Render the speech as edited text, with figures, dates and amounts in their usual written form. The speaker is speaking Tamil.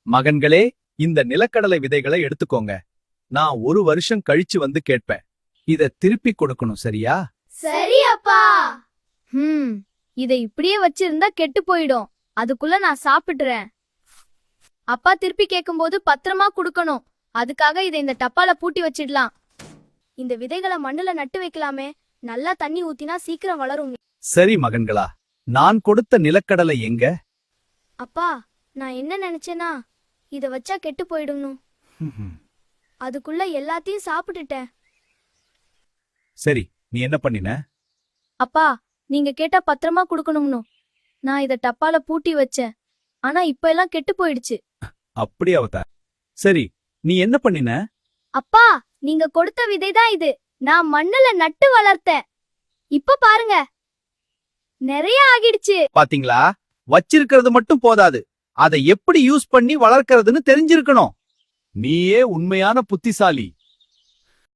மகன்களே, இந்த நிலக்கடலை விதைகளை எடுத்துக்கோங்க. நான் 1 வருஷம் கழிச்சு வந்து கேட்பேன். இத திருப்பி கொடுக்கணும், சரியா? சரி அப்பா. இதை இப்படியே வச்சிருந்தா கெட்டு போயிடும். அதுக்குள்ள நான் சாப்பிடுறேன். அப்பா திருப்பி கேக்கும்போது பத்திரமா குடுக்கணும். அதுக்காக இதை இந்த டப்பால பூட்டி வச்சிடலாம். இந்த விதைகளை மண்ணுல நட்டு வைக்கலாமே. நல்லா தண்ணி ஊத்தினா சீக்கிரம் வளரும். சரி மகன்களா, நான் கொடுத்த நிலக்கடலை எங்க? அப்பா, நான் என்ன நினைச்சேனா, இத வச்சா கெட்டு போயிடணும். அதுக்குள்ள எல்லாத்தையும் சாப்பிட்டுட்டேன். சரி, நீ என்ன பண்ணின? அப்பா, நீங்க கேட்டா பத்திரமா குடுக்கணும்னு நான் இத டப்பால பூட்டி வச்சேன். ஆனா இப்ப எல்லாம் கெட்டு போயிடுச்சு. அப்படி அவதா. சரி, நீ என்ன பண்ணின? அப்பா, நீங்க கொடுத்த விதைதான் இது. நான் மண்ணுல நட்டு வளர்த்தேன். இப்ப பாருங்க, நிறைய ஆகிடுச்சு. பாத்தீங்களா? வச்சிருக்கிறது மட்டும் போதாது, அதை எப்படி யூஸ் பண்ணி வளர்க்கறதுன்னு தெரிஞ்சிருக்கணும். நீயே உண்மையான புத்திசாலி.